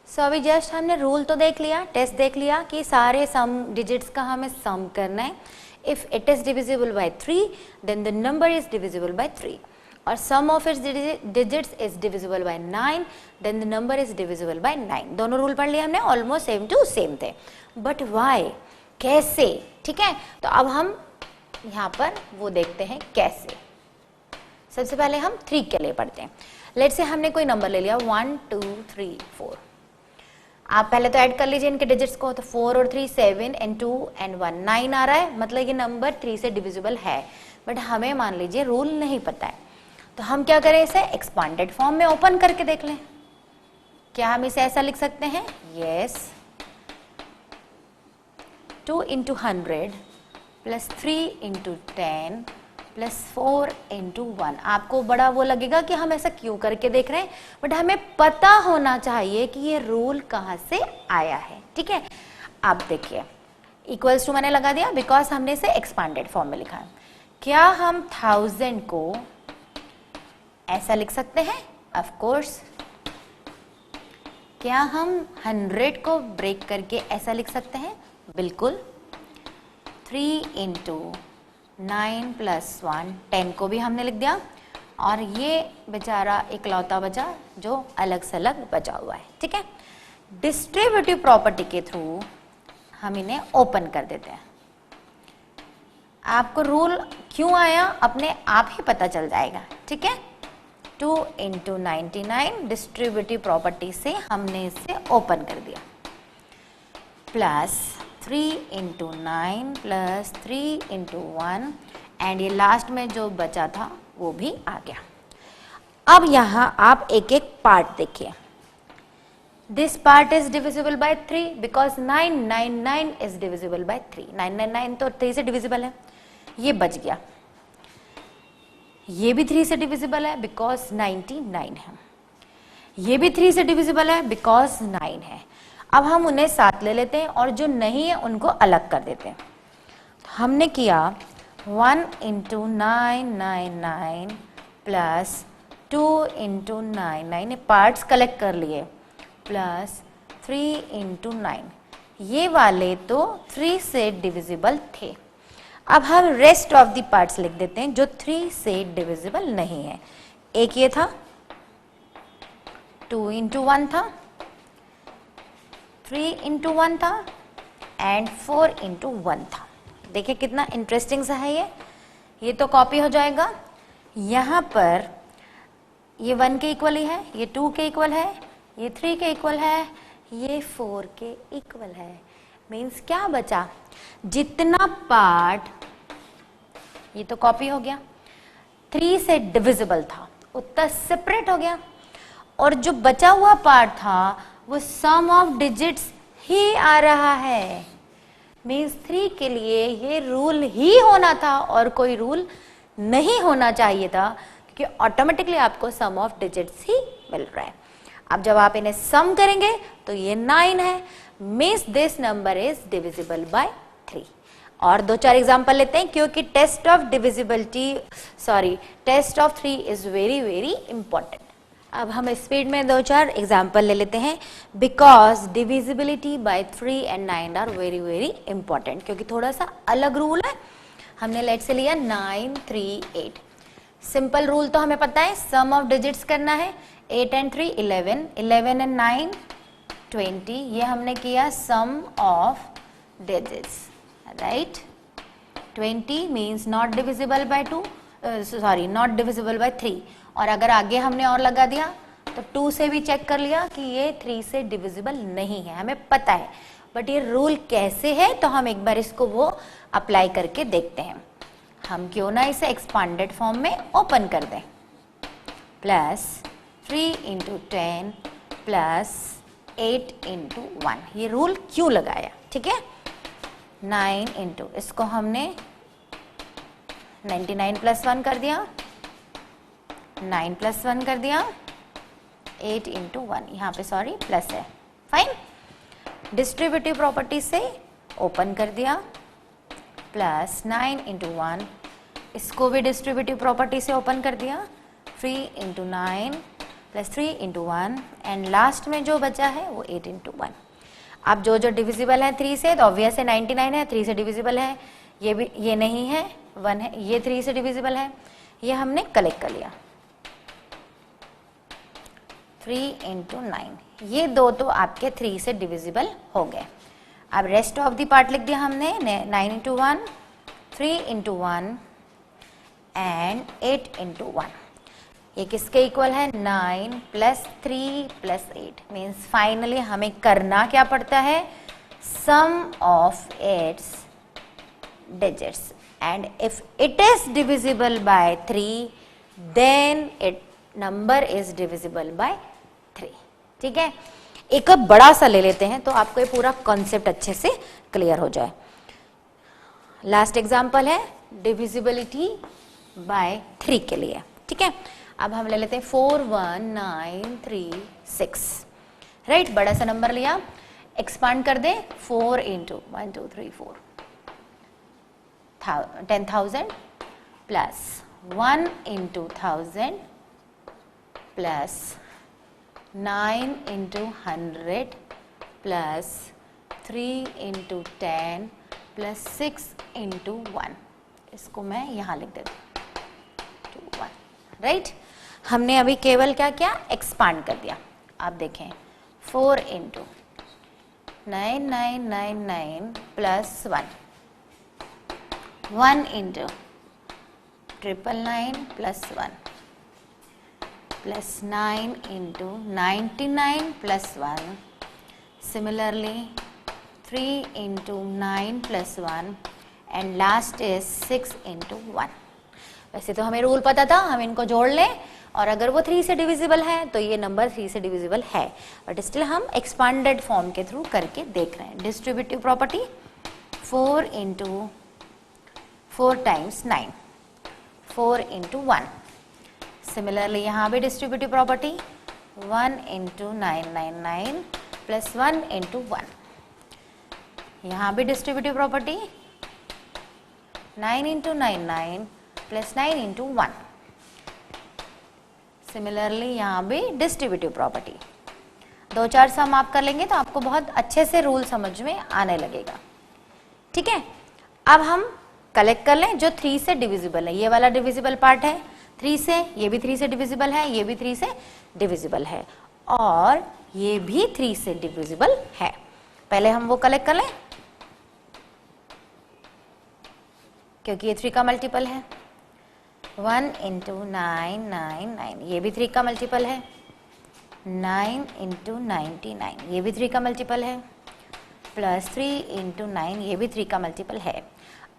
सो अभी जस्ट हमने रूल तो देख लिया, टेस्ट देख लिया कि सारे सम डिजिट्स का हमें सम करना है. If it is divisible by 3 then the number is divisible by 3 और sum of its digits is divisible by 9 then the number is divisible by 9. दोनों रूल पढ़ लिए हमने, ऑलमोस्ट सेम टू सेम थे. बट व्हाई, कैसे? ठीक है, तो अब हम यहाँ पर वो देखते हैं कैसे. सबसे पहले हम 3 के लिए पढ़ते हैं. लेट्स से हमने कोई नंबर ले लिया 1 2 3 4. आप पहले तो ऐड कर लीजिए इनके डिजिट्स को. तो 4 और 3 7 and 2 and 1 9 आ रहा है, मतलब ये नंबर 3 से डिविजिबल है. बट हमें मान लीजिए रूल नहीं पता है, तो हम क्या करें, इसे एक्सपांडेड फॉर्म में ओपन करके देख लें. क्या हम इसे ऐसा लिख सकते हैं? Yes, 2 into 100 plus 3 into 10 plus 4 into 1. आपको बड़ा वो लगेगा कि हम ऐसा क्यों करके देख रहे हैं, बट हमें पता होना चाहिए कि ये रूल कहाँ से आया है. ठीक है, आप देखिए इक्वल्स टू मैंने लगा दिया बिकॉज हमने इसे एक्सपांडेड फॉर्म में लिखा है. क्या हम 1000 को ऐसा लिख सकते हैं? Of course. क्या हम 100 को ब्रेक करके ऐसा लिख सकते हैं? बिल्कुल. 3 into 9 plus 1 10 को भी हमने लिख दिया और ये बेचारा इकलौता बचा जो अलग से अलग बचा हुआ है. ठीक है, डिस्ट्रीब्यूटिव प्रॉपर्टी के थ्रू हम इन्हें ओपन कर देते हैं. आपको रूल क्यों आया अपने आप ही पता चल जाएगा. ठीक है, 2 into 99 डिस्ट्रीब्यूटिव प्रॉपर्टी से हमने इसे ओपन कर दिया plus 3 into 9 plus 3 into 1 and ये लास्ट में जो बचा था वो भी आ गया. अब यहाँ आप एक एक पार्ट देखिए. This part is divisible by 3 because 999 is divisible by 3. 999 तो 3 से डिविजिबल है, ये बच गया. ये भी 3 से डिविजिबल है बिकॉज 99 है. ये भी 3 से डिविजिबल है बिकॉज 9 है. अब हम उन्हें साथ ले लेते हैं और जो नहीं है उनको अलग कर देते हैं. तो हमने किया 1 into 999 plus 2 into 99 parts collect कर लिए प्लस 3 into 9. ये वाले तो 3 से डिविजिबल थे. अब हम रेस्ट ऑफ द पार्ट्स लिख देते हैं जो 3 से डिविजिबल नहीं है. एक ये था, 2 into 1 था, 3 into 1 था एंड 4 into 1 था. देखिए कितना इंटरेस्टिंग सा है ये तो कॉपी हो जाएगा. यहाँ पर ये 1 के इक्वल ही है, ये 2 के इक्वल है, ये 3 के इक्वल है, ये 4 के इक्वल है. मीन्स क्या बचा, जितना पार्ट ये तो कॉपी हो गया 3 से डिविजिबल था उतना सेपरेट हो गया और जो बचा हुआ पार्ट था वो सम ऑफ डिजिट्स ही आ रहा है. मीन्स 3 के लिए ये रूल ही होना था और कोई रूल नहीं होना चाहिए था क्योंकि ऑटोमेटिकली आपको सम ऑफ डिजिट्स ही मिल रहा है. अब जब आप इन्हें सम करेंगे तो ये 9 है. Means this number is divisible by 3. और 2-4 एग्जाम्पल लेते हैं क्योंकि test of divisibility test of 3 is very very important. अब हम स्पीड में 2-4 एग्जाम्पल ले लेते हैं because divisibility by 3 and 9 are very very important क्योंकि थोड़ा सा अलग रूल है. हमने लेट से लिया 9 3 8. सिंपल रूल तो हमें पता है, सम ऑफ डिजिट्स करना है. 8 and 3 11, 11 and 9 20. ये हमने किया sum of digits, right. 20 means not divisible by 2, not divisible by 3. और अगर आगे हमने और लगा दिया तो 2 से भी चेक कर लिया कि ये 3 से डिविजिबल नहीं है, हमें पता है. बट ये रूल कैसे है तो हम एक बार इसको वो अप्लाई करके देखते हैं. हम क्यों ना इसे एक्सपांडेड फॉर्म में ओपन कर दें. Plus 3 into 10 plus 8 into 1. ये रूल क्यों लगाया? ठीक है, 9 into इसको हमने 99 प्लस 1 कर दिया, 9 प्लस 1 कर दिया, 8 into 1 यहाँ पे प्लस है. फाइन. डिस्ट्रीब्यूटिव प्रॉपर्टी से ओपन कर दिया प्लस 9 into 1. इसको भी डिस्ट्रीब्यूटिव प्रॉपर्टी से ओपन कर दिया. 3 into 9 plus 3 into 1 and last में जो बचा है वो 8 इंटू 1। अब जो जो डिविजिबल है 3 से, तो ऑब्वियस है 99 है, 3 से डिविजिबल है, ये भी, ये नहीं है 1 है, ये 3 से डिविजिबल है, ये हमने कलेक्ट कर लिया 3 इंटू 9, ये दो तो आपके 3 से डिविजिबल हो गए। अब रेस्ट ऑफ द पार्ट लिख दिया हमने 9 इंटू 1, 3 इंटू 1 एंड 8 इंटू 1। ये किसके इक्वल है 9 प्लस 3 प्लस 8 मीन्स फाइनली हमें करना क्या पड़ता है sum of its digits and if it is divisible by 3 then it number is divisible by 3। ठीक है, एक अब बड़ा सा ले लेते हैं तो आपको ये पूरा कॉन्सेप्ट अच्छे से क्लियर हो जाए। लास्ट एग्जांपल है डिविजिबिलिटी बाय 3 के लिए। ठीक है, अब हम ले लेते हैं 4 1 9 3 6, राइट, बड़ा सा नंबर लिया, एक्सपांड कर दे 4 into 1 2 3 4 10,000 plus 1 into 1000 plus 9 into 100 plus 3 into 10 plus 6 into 1। इसको मैं यहाँ लिख देती हूँ 2 1, राइट। हमने अभी केवल क्या किया एक्सपांड कर दिया। आप देखें 4 into 9999 plus 1 1 into 999 plus 1 plus 9 into 99 plus 1, similarly 3 into 9 plus 1 and last is 6 into 1। वैसे तो हमें रूल पता था, हम इनको जोड़ लें और अगर वो 3 से डिविजिबल है तो ये नंबर 3 से डिविजिबल है, बट स्टिल हम एक्सपांडेड फॉर्म के थ्रू करके देख रहे हैं। Distributive property 4 into 4 times 9 4 into 1। Similarly यहाँ भी distributive property 1 into 999 plus 1 into 1। यहाँ भी distributive property 9 into 99 plus 9 into 1। Similarly यहाँ भी डिस्ट्रीब्यूटिव प्रॉपर्टी। 2-4 सम आप कर लेंगे तो आपको बहुत अच्छे से रूल समझ में आने लगेगा। ठीक है, अब हम कलेक्ट कर लें जो 3 से डिविजिबल है। ये वाला डिविजिबल पार्ट है 3 से, ये भी 3 से डिविजिबल है, ये भी 3 से डिविजिबल है और ये भी 3 से डिविजिबल है। पहले हम वो कलेक्ट कर लें क्योंकि ये 3 का मल्टीपल है। 1 इंटू 999 ये भी 3 का मल्टीपल है। 9 इंटू 99 ये भी 3 का मल्टीपल है, प्लस 3 इंटू 9 ये भी 3 का मल्टीपल है।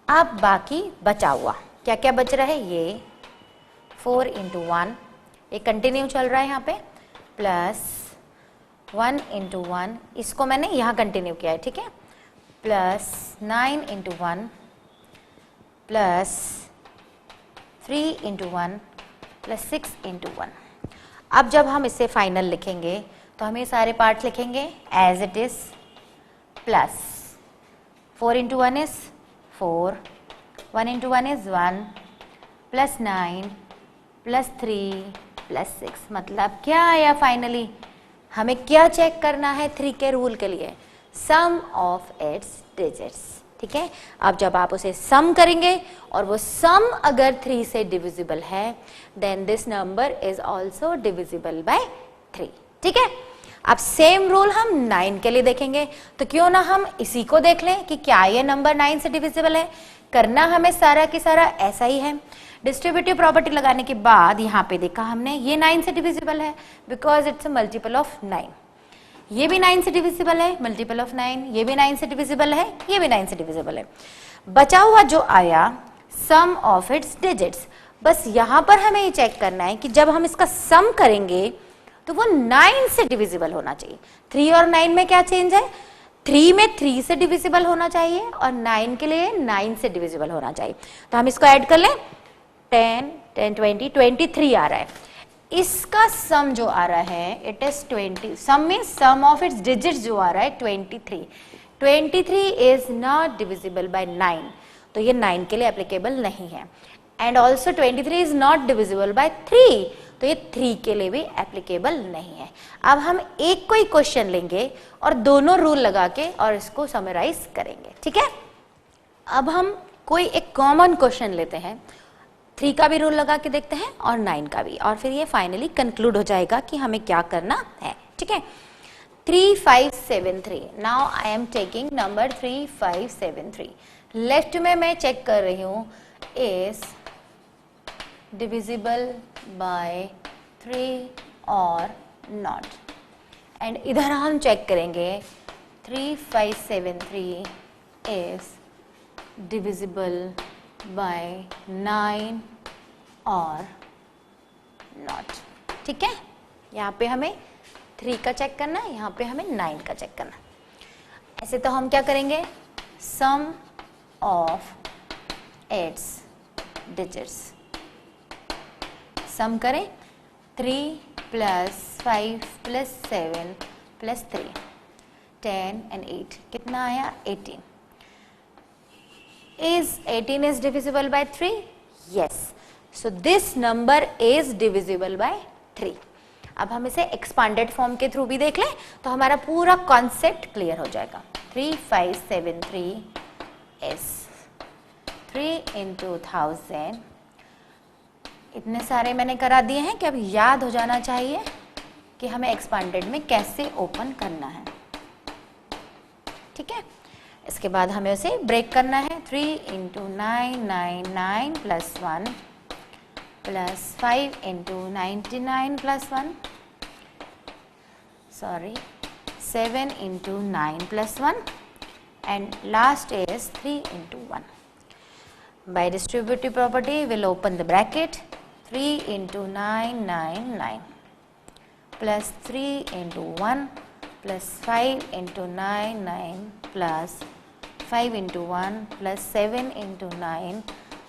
अब बाकी बचा हुआ क्या क्या बच रहा है, ये 4 इंटू 1 ये कंटिन्यू चल रहा है यहाँ पे, प्लस 1 इंटू 1 इसको मैंने यहाँ कंटिन्यू किया है। ठीक है, plus 9 into 1 plus 3 into 1 plus 6 into 1। अब जब हम इसे फाइनल लिखेंगे तो हम ये सारे पार्ट लिखेंगे as it is, plus 4 into 1 is 4, 1 into 1 is 1, plus 9 plus 3 plus 6। मतलब क्या आया फाइनली, हमें क्या चेक करना है 3 के रूल के लिए, सम ऑफ इट्स डिजिट्स। ठीक है, अब जब आप उसे सम करेंगे और वो सम अगर 3 से डिविजिबल है then this number is also divisible by 3। ठीक है, अब सेम रूल हम 9 के लिए देखेंगे, तो क्यों ना हम इसी को देख लें कि क्या ये नंबर 9 से डिविजिबल है। करना हमें सारा की सारा ऐसा ही है। डिस्ट्रीब्यूटिव प्रॉपर्टी लगाने के बाद यहाँ पे देखा हमने ये 9 से डिविजिबल है because it's a multiple of 9। ये भी 9 से डिविजिबल है, मल्टीपल ऑफ 9, ये भी 9 से डिविजिबल है, ये भी 9 से डिविजिबल है। बचा हुआ जो आया सम ऑफ इट्स डिजिट्स, बस यहाँ पर हमें ये चेक करना है कि जब हम इसका सम करेंगे तो वो 9 से डिविजिबल होना चाहिए। 3 और 9 में क्या चेंज है, 3 में 3 से डिविजिबल होना चाहिए और 9 के लिए 9 से डिविजिबल होना चाहिए। तो हम इसको ऐड कर लें 10 10 20 23 आ रहा है। इसका सम जो आ रहा है इट इज 20, सम में सम ऑफ इट्स डिजिट्स जो आ रहा है 23। 23 इज नॉट डिविजिबल बाय 9, तो ये 9 के लिए एप्लीकेबल नहीं है। And also 23 is not divisible by 3, तो ये 3 के लिए भी एप्लीकेबल नहीं है। अब हम एक कोई क्वेश्चन लेंगे और दोनों रूल लगा के और इसको समराइज करेंगे, ठीक है। अब हम कोई एक कॉमन क्वेश्चन लेते हैं, 3 का भी रूल लगा के देखते हैं और 9 का भी, और फिर ये फाइनली कंक्लूड हो जाएगा कि हमें क्या करना है, ठीक है। 3573, now I am taking number 3573। Left में मैं चेक कर रही हूँ इज डिविजिबल बाय 3 और नॉट, एंड इधर हम चेक करेंगे 3573 इज डिविजिबल बाय 9 और नॉट, ठीक है। यहाँ पे हमें 3 का चेक करना है, यहाँ पे हमें 9 का चेक करना है। ऐसे तो हम क्या करेंगे, सम ऑफ इट्स डिजिट्स, सम करें 3 + 5 + 7 + 3, 10 and 8 कितना आया 18। Is 18 is divisible by 3? Yes. So this number is divisible by 3. अब हम इसे एक्सपांडेड फॉर्म के थ्रू भी देख लें तो हमारा पूरा कॉन्सेप्ट क्लियर हो जाएगा। 3573 is 3 × 1000। इतने सारे मैंने करा दिए हैं कि अब याद हो जाना चाहिए कि हमें एक्सपांडेड में कैसे ओपन करना है, ठीक है। इसके बाद हमें उसे ब्रेक करना है। 3 × 9 9 9 + 1 + 5 × 99 + 1, sorry 7 × 9 + 1, and last is 3 × 1. By distributive property we'll open the bracket, 3 × 9 9 9 plus 3 × 1 plus 5 × 9 9 plus 5 × 1 plus 7 × 9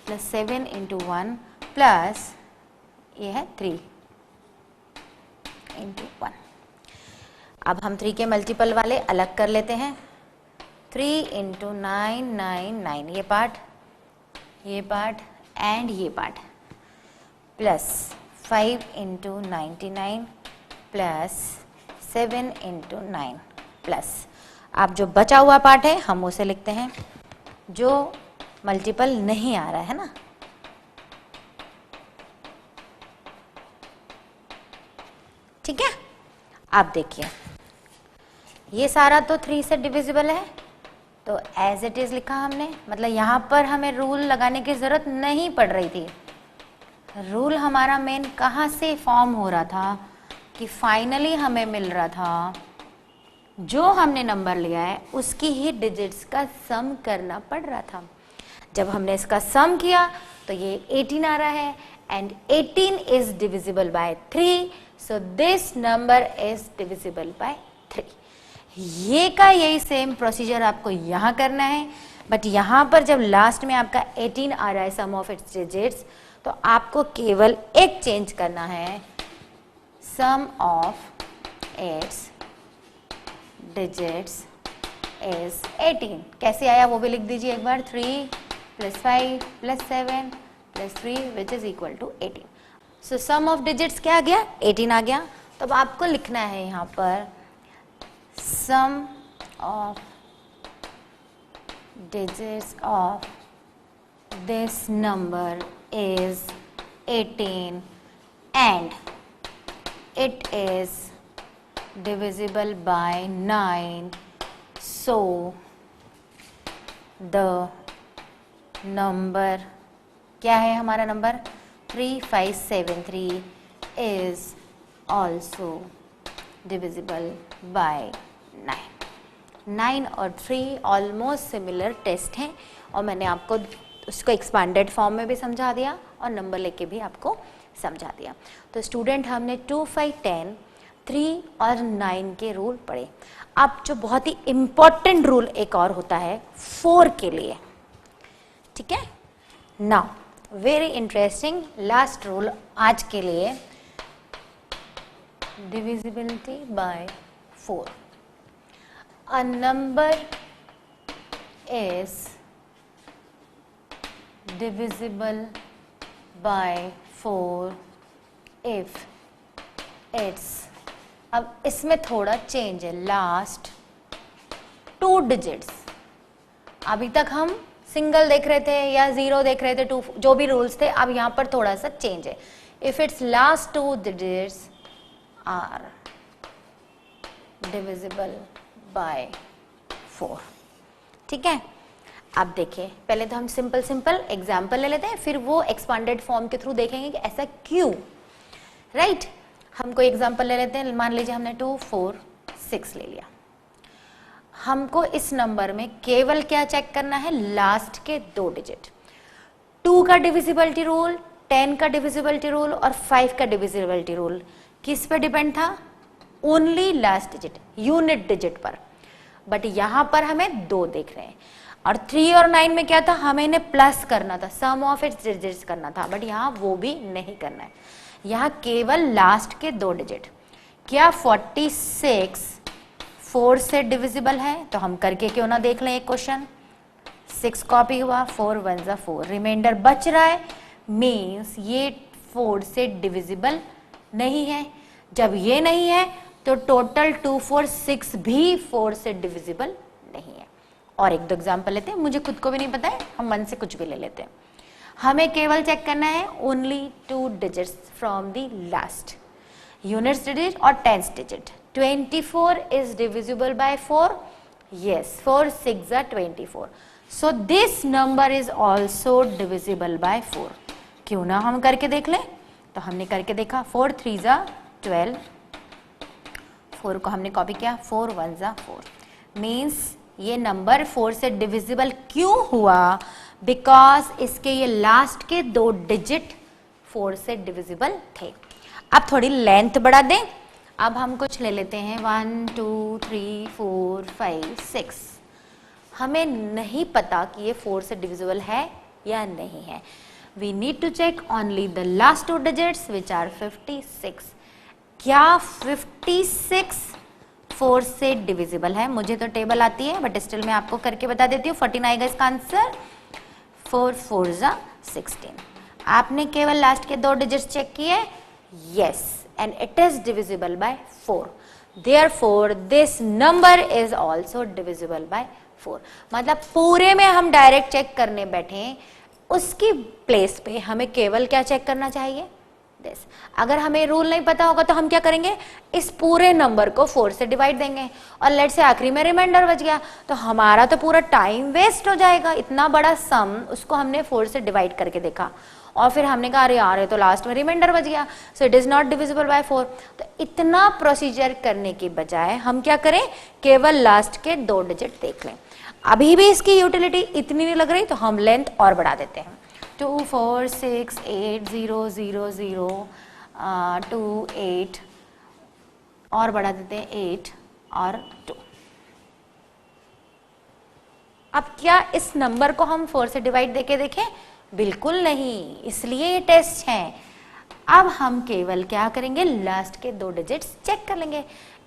plus 7 × 1 plus ये है 3 × 1। अब हम 3 के मल्टीपल वाले अलग कर लेते हैं। 3 × 9 9 9 ये पार्ट एंड ये पार्ट प्लस 5 × 99 प्लस 7 × 9 प्लस, अब जो बचा हुआ पार्ट है हम उसे लिखते हैं, जो मल्टीपल नहीं आ रहा है ना, ठीक है। आप देखिए ये सारा तो 3 से डिविजिबल है, तो एज इट इज लिखा हमने, मतलब यहाँ पर हमें रूल लगाने की जरूरत नहीं पड़ रही थी। रूल हमारा मेन कहाँ से फॉर्म हो रहा था कि फाइनली हमें मिल रहा था जो हमने नंबर लिया है उसकी ही डिजिट्स का सम करना पड़ रहा था। जब हमने इसका सम किया तो ये 18 आ रहा है, and 18 is divisible by 3, so this number is divisible by 3। ये का यही सेम प्रोसीजर आपको यहाँ करना है, बट यहाँ पर जब लास्ट में आपका 18 आ रहा है सम ऑफ इट्स डिजिट्स, तो आपको केवल एक चेंज करना है, sum of its digits is 18। कैसे आया वो भी लिख दीजिए एक बार, 3 + 5 + 7 + 3 which is equal to 18। So sum of digits क्या आ गया, 18 आ गया। तो अब आपको लिखना है यहाँ पर sum of digits of this number is 18 and it is divisible by 9, so the number क्या है हमारा number 3573 is also divisible by 9। 9 और 3 ऑलमोस्ट सिमिलर टेस्ट हैं, और मैंने आपको उसको एक्सपांडेड फॉर्म में भी समझा दिया और नंबर लेके भी आपको समझा दिया। तो स्टूडेंट हमने 2, 5, 10, 3 और 9 के रूल पढ़े। अब जो बहुत ही इम्पॉर्टेंट रूल एक और होता है 4 के लिए, ठीक है। Now very interesting last rule आज के लिए, divisibility by 4. A number is divisible by 4 if it's, अब इसमें थोड़ा चेंज है, लास्ट 2 डिजिट्स, अभी तक हम सिंगल देख रहे थे या 0 देख रहे थे, 2 जो भी रूल्स थे, अब यहां पर थोड़ा सा चेंज है। If its last 2 digits are divisible by 4। ठीक है, अब देखिए, पहले तो हम सिंपल एग्जाम्पल ले लेते हैं, फिर वो एक्सपांडेड फॉर्म के थ्रू देखेंगे कि ऐसा क्यों। राइट, हम कोई एग्जाम्पल ले लेते हैं, मान लीजिए हमने 2 4 6 ले लिया। हमको इस नंबर में केवल क्या चेक करना है, लास्ट के 2 डिजिट। 2 का डिविजिबिलिटी रूल, 10 का डिविजिबिलिटी रूल और 5 का डिविजिबिलिटी रूल किस पे डिपेंड था, only last digit, unit digit पर। बट यहां पर हमें 2 देख रहे हैं, और 3 और 9 में क्या था, हमें इन्हें प्लस करना था, सम ऑफ इट्स डिजिट्स करना था, बट यहां वो भी नहीं करना है, यहां केवल लास्ट के 2 डिजिट। क्या 46 4 से डिविजिबल है, तो हम करके क्यों ना देख लें एक क्वेश्चन। 6 कॉपी हुआ, 4 1 जा 4, रिमाइंडर बच रहा है, मीन्स ये 4 से डिविजिबल नहीं है। जब ये नहीं है तो टोटल 2 4 6 भी 4 से डिविजिबल नहीं है। और एक दो एग्जाम्पल लेते हैं, मुझे खुद को भी नहीं पता है, हम मन से कुछ भी ले लेते हैं। हमें केवल चेक करना है only 2 digits from the last units digit और tens digit. 24 is divisible by 4, yes, 4 6 are 24, so this number is also divisible by 4। क्यों ना हम करके देख लें, तो हमने करके देखा, 4 3 जा 12, 4 को हमने कॉपी किया, 4 1 जा 4, मीन्स ये नंबर 4 से डिविजिबल क्यों हुआ, बिकॉज इसके ये लास्ट के 2 डिजिट 4 से डिविजिबल थे। अब थोड़ी लेंथ बढ़ा दें, अब हम कुछ ले लेते हैं, 1 2 3 4 5 6। हमें नहीं पता कि ये 4 से डिविजिबल है या नहीं है। We need to check only the last 2 digits which are 56। क्या 56 4 से डिविजिबल है? मुझे तो टेबल आती है, बट स्टिल मैं आपको करके बता देती हूँ। 14 आएगा इसका आंसर, 4 4 जा 16। आपने केवल लास्ट के 2 डिजिट्स चेक किए, yes, and it is divisible by 4, therefore this number is also divisible by 4। मतलब पूरे में हम डायरेक्ट चेक करने बैठे, उसकी प्लेस पे हमें केवल क्या चेक करना चाहिए, दिस। अगर हमें रूल नहीं पता होगा तो हम क्या करेंगे, इस पूरे नंबर को 4 से डिवाइड देंगे, और लेट से आखिरी में रिमाइंडर बच गया तो हमारा तो पूरा टाइम वेस्ट हो जाएगा। इतना बड़ा सम उसको हमने 4 से डिवाइड करके देखा, और फिर हमने कहा अरे यार ये तो लास्ट में रिमाइंडर बच गया, so it is not divisible by 4। तो इतना प्रोसीजर करने के बजाय हम क्या करें, केवल लास्ट के 2 डिजिट देख लें। अभी भी इसकी यूटिलिटी इतनी नहीं लग रही, तो हम लेंथ और बढ़ा देते हैं, 2 4 6 8 0 0 0 2 8, और बढ़ा देते हैं 8 और 2। अब क्या इस नंबर को हम 4 से डिवाइड देके देखें? बिल्कुल नहीं, इसलिए ये टेस्ट है। अब हम केवल क्या करेंगे, लास्ट के 2 डिजिट्स चेक कर लेंगे।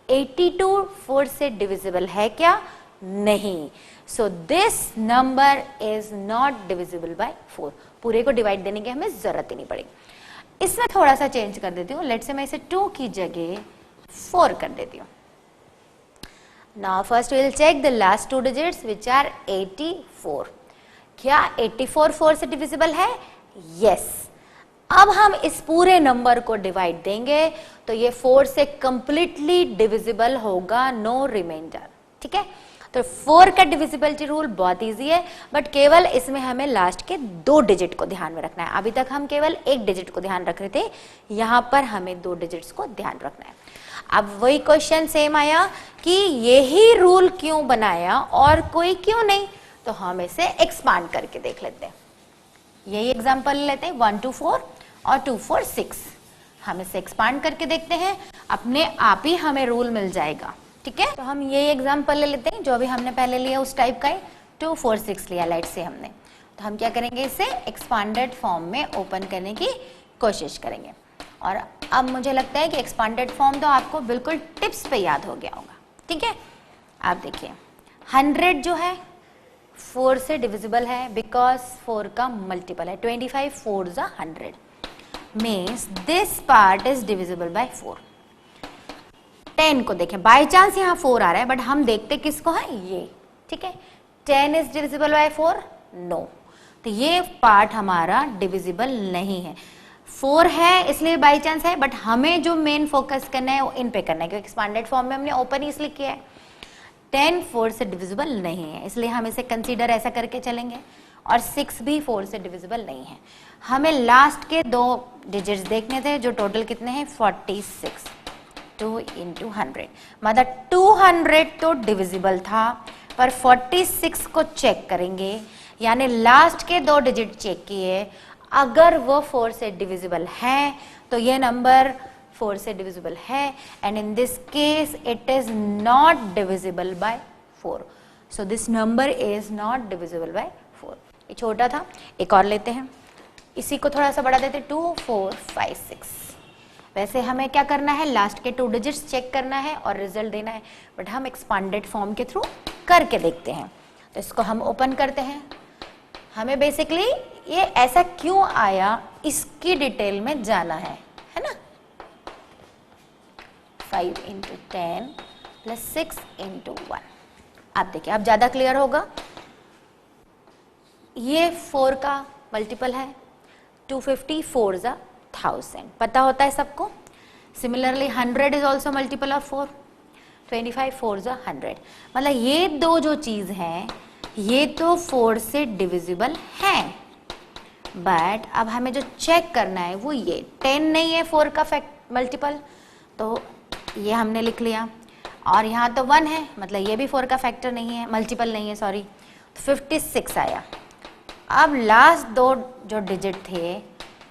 82 4 से डिविजिबल है क्या? नहीं, so this number is not divisible by 4। पूरे को डिवाइड देने की हमें जरूरत ही नहीं पड़ेगी। इसमें थोड़ा सा चेंज कर देती हूँ, लेट से मैं इसे 2 की जगह 4 कर देती हूँ। Now first we will check the last 2 digits which are 84। क्या 84 4 से डिविजिबल है? यस। अब हम इस पूरे नंबर को डिवाइड देंगे तो ये 4 से कंप्लीटली डिविजिबल होगा, नो रिमाइंडर। ठीक है, तो 4 का डिविजिबिलिटी रूल बहुत इजी है, बट केवल इसमें हमें लास्ट के 2 डिजिट को ध्यान में रखना है। अभी तक हम केवल 1 डिजिट को ध्यान रख रहे थे, यहां पर हमें 2 डिजिट्स को ध्यान रखना है। अब वही क्वेश्चन सेम आया कि यही रूल क्यों बनाया और कोई क्यों नहीं, तो हम इसे एक्सपांड करके देख लेते हैं। यही एग्जांपल लेते हैं, 1 2 4 और 2 4 6। हम इसे एक्सपांड करके देखते हैं, अपने आप ही हमें रूल मिल जाएगा। ठीक है, तो हम यही एग्जांपल ले लेते हैं जो अभी हमने पहले लिया उस टाइप का ही। 2 4 6 लिया लाइट से हमने, तो हम क्या करेंगे, इसे एक्सपांडेड फॉर्म में ओपन करने की कोशिश करेंगे। और अब मुझे लगता है कि एक्सपांडेड फॉर्म तो आपको बिल्कुल टिप्स पे याद हो गया होगा। ठीक है, आप देखिए 100 जो है 4 से डिविजिबल है, बिकॉज 4 का मल्टीपल है। 25 4 जा 100, means this part is divisible by 4। 10 को देखें, बाय चांस यहाँ 4 आ रहा है बट हम देखते किसको है ये, ठीक है। 10 इज डिविजिबल बाय 4, नो, तो ये पार्ट हमारा डिविजिबल नहीं है। 4 है इसलिए बाई चांस है, बट हमें जो मेन फोकस करना है वो इन पे करना है, क्योंकि एक्सपांडेड फॉर्म में हमने ओपन ही इसलिए किया है। 10 4 से डिविजिबल नहीं है, इसलिए हम इसे कंसीडर ऐसा करके चलेंगे। और 6 भी 4 से डिविजिबल नहीं है। हमें लास्ट के 2 डिजिट्स देखने थे, जो टोटल कितने हैं 46। 2 into 100 मतलब 200 तो डिविजिबल था, पर 46 को चेक करेंगे, यानी लास्ट के 2 डिजिट चेक किए, अगर वो 4 से डिविजिबल है तो ये नंबर 4 से डिविजिबल है, and in this case it is not divisible by 4, so this number is not divisible by 4। ये छोटा था, एक और लेते हैं, इसी को थोड़ा सा बढ़ा देते, 2 4 5 6। वैसे हमें क्या करना है, लास्ट के 2 डिजिट्स चेक करना है और रिजल्ट देना है, बट हम एक्सपांडेड फॉर्म के थ्रू करके देखते हैं। तो इसको हम ओपन करते हैं। हमें बेसिकली ये ऐसा क्यों आया इसकी डिटेल में जाना है ना। 5 into 10 प्लस 6 into 1, आप देखिए अब ज्यादा क्लियर होगा। ये 4 का मल्टीपल है, 250 4 जा 1000, पता होता है सबको। Similarly 100 is also multiple of 4, 25 4 जा 100, मतलब ये दो जो चीज हैं ये तो 4 से डिविजिबल है, बट अब हमें जो चेक करना है वो ये 10 नहीं है 4 का मल्टीपल, तो ये हमने लिख लिया। और यहाँ तो 1 है, मतलब ये भी 4 का फैक्टर नहीं है, मल्टीपल नहीं है सॉरी, तो 56 आया। अब लास्ट 2 जो डिजिट थे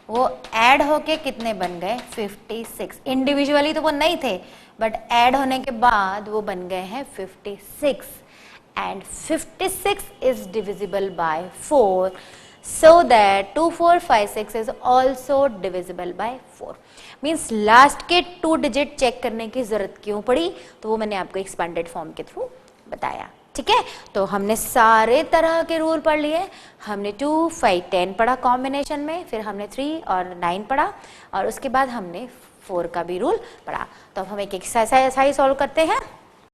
वो ऐड होके कितने बन गए 56। इंडिविजुअली तो वो नहीं थे, बट ऐड होने के बाद वो बन गए हैं 56, and 56 is divisible by 4, so that 2456 is also divisible by 4। Means last के 2 डिजिट चेक करने की जरूरत क्यों पड़ी, तो वो मैंने आपको एक्सपेंडेड फॉर्म के थ्रू बताया, ठीक है। तो हमने सारे तरह के रूल पढ़ लिए। हमने 2 5 10 पढ़ा कॉम्बिनेशन में, फिर हमने 3 और 9 पढ़ा, और उसके बाद हमने 4 का भी रूल पढ़ा। तो अब हम एक एक्सरसाइज सॉल्व करते हैं।